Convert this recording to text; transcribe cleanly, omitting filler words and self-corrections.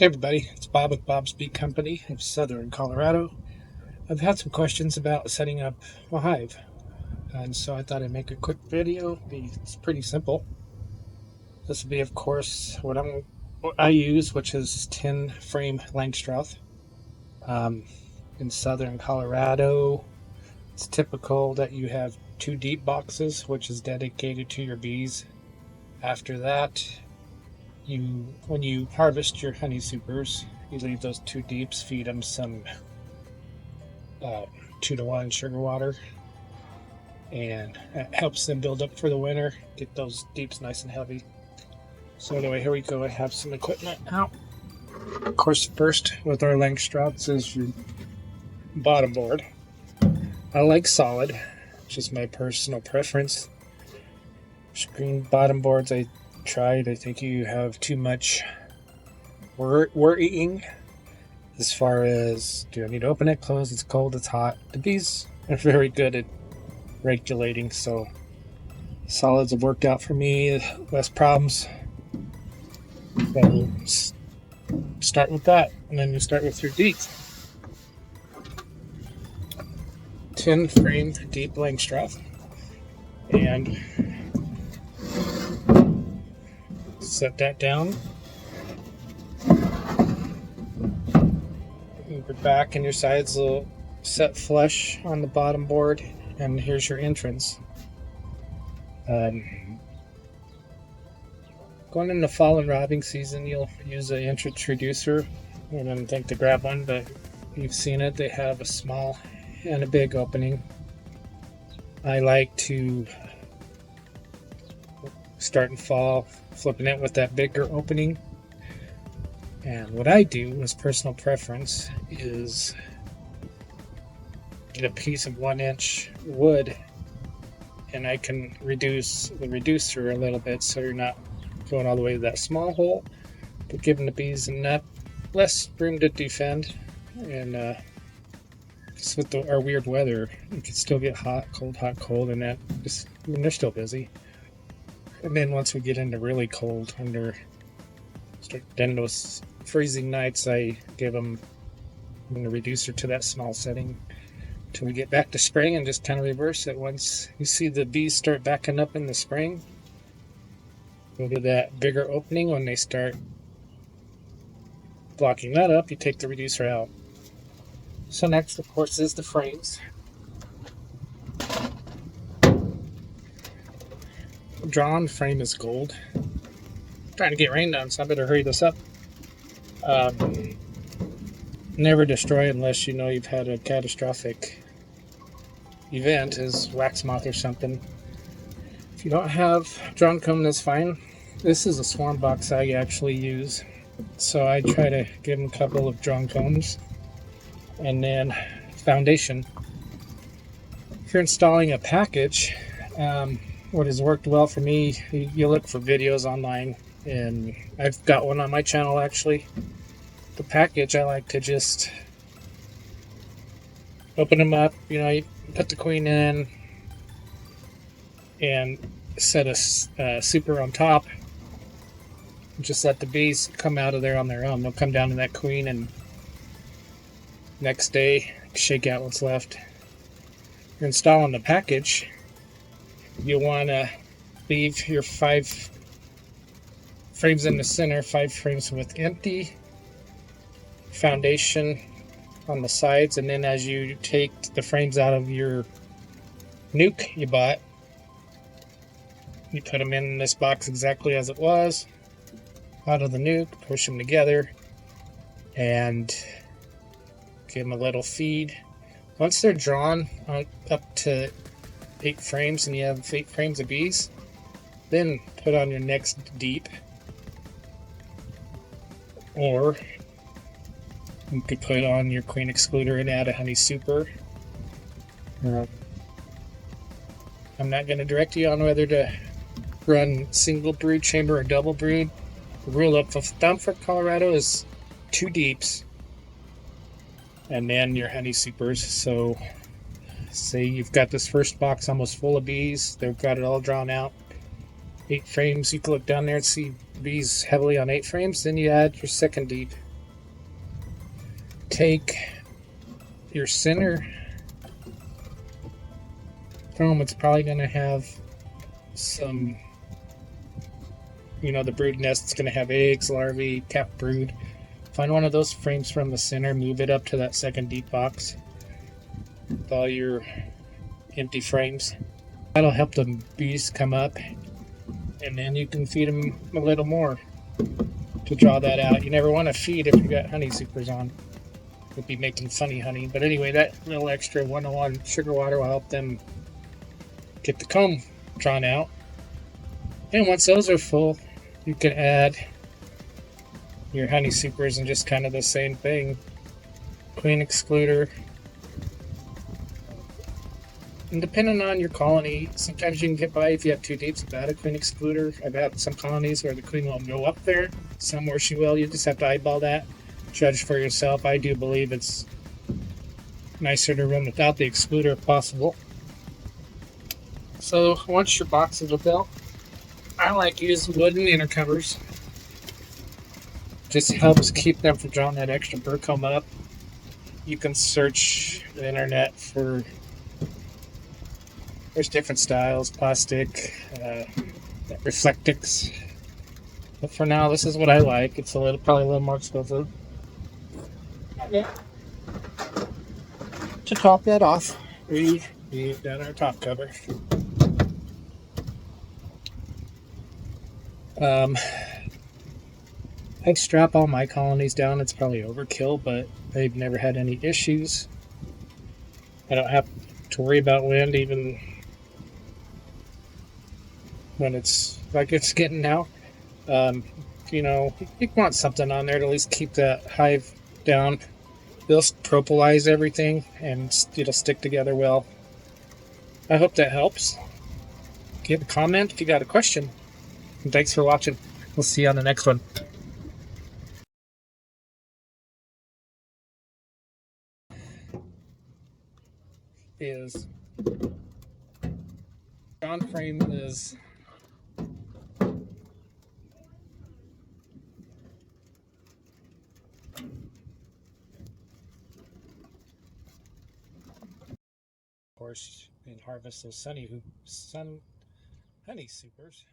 Hey everybody, it's Bob with Bob's Bee Company of Southern Colorado. I've had some questions about setting up a hive, and so I thought I'd make a quick video. It's pretty simple. This will be, of course, what I use, which is 10 frame Langstroth. Um, in Southern Colorado, it's typical that you have two deep boxes, which is dedicated to your bees. After that, when you harvest your honey supers, you leave those two deeps, feed them some uh, 2-to-1 sugar water, and it helps them build up for the winter, get those deeps nice and heavy. So anyway, here we go. I have some equipment out. Of course, first with our Langstroths is your bottom board. I like solid, which is my personal preference. Screen bottom boards I tried. I think you have too much worrying as far as, do I need to open it, close, it's cold, it's hot. The bees are very good at regulating, so solids have worked out for me, less problems. So start with that, and then you start with your deeps. 10 frame deep Langstroth, and set that down. Your back and your sides will set flush on the bottom board, and here's your entrance. Going into fall and robbing season, you'll use an entrance reducer. I didn't think to grab one, but you've seen it. They have a small and a big opening. I like to start in fall, flipping it with that bigger opening. And what I do, as personal preference, is get a piece of 1-inch wood, and I can reduce the reducer a little bit so you're not going all the way to that small hole, but giving the bees enough less room to defend. And just with our weird weather, you can still get hot, cold, and that just, I mean, they're still busy. And then once we get into really cold, then those freezing nights, I give them the reducer to that small setting till we get back to spring, and just kind of reverse it. Once you see the bees start backing up in the spring, go to that bigger opening. When they start blocking that up, you take the reducer out. So next, of course, is the frames. Drawn frame is gold. I'm trying to get rain down, so I better hurry this up. Never destroy unless you know you've had a catastrophic event, as wax moth or something. If you don't have drawn comb, that's fine. This is a swarm box I actually use, so I try to give them a couple of drawn combs. And then foundation. If you're installing a package, what has worked well for me, you look for videos online, and I've got one on my channel actually. The package, I like to just open them up, you put the queen in and set a super on top. Just let the bees come out of there on their own. They'll come down to that queen, and next day shake out what's left. You're installing the package, you want to leave your 5 frames in the center, 5 frames with empty foundation on the sides, and then as you take the frames out of your nuke you bought, you put them in this box exactly as it was, out of the nuke, push them together, and give them a little feed. Once they're drawn up to 8 frames and you have 8 frames of bees, then put on your next deep, or you could put on your queen excluder and add a honey super. I'm not going to direct you on whether to run single brood chamber or double brood. The rule of thumb for Colorado is 2 deeps and then your honey supers. So say you've got this first box almost full of bees, they've got it all drawn out, 8 frames, you can look down there and see bees heavily on 8 frames, then you add your second deep, take your center comb, it's probably going to have some, the brood nest is going to have eggs, larvae, capped brood. Find one of those frames from the center, move it up to that second deep box with all your empty frames. That'll help the bees come up, and then you can feed them a little more to draw that out. You never want to feed if you got honey supers on. You'll be making funny honey. But anyway, that little extra 101 sugar water will help them get the comb drawn out. And once those are full, you can add your honey supers and just kind of the same thing. Queen excluder. And depending on your colony, sometimes you can get by if you have two deeps without a queen excluder. I've had some colonies where the queen won't go up there, some where she will. You just have to eyeball that. Judge for yourself. I do believe it's nicer to run without the excluder if possible. So once your boxes are built, I like using wooden inner covers. Just helps keep them from drawing that extra burr comb up. You can search the internet for, there's different styles, plastic, reflectix. But for now, this is what I like. It's probably a little more expensive. Yeah. To top that off, we've done our top cover. I strap all my colonies down. It's probably overkill, but they've never had any issues. I don't have to worry about wind even when it's like it's getting out. You want something on there to at least keep that hive down. They'll propolize everything and it'll stick together well. I hope that helps. Give a comment if you got a question. And thanks for watching. We'll see you on the next one. Ground frame is of course and harvest those honey supers.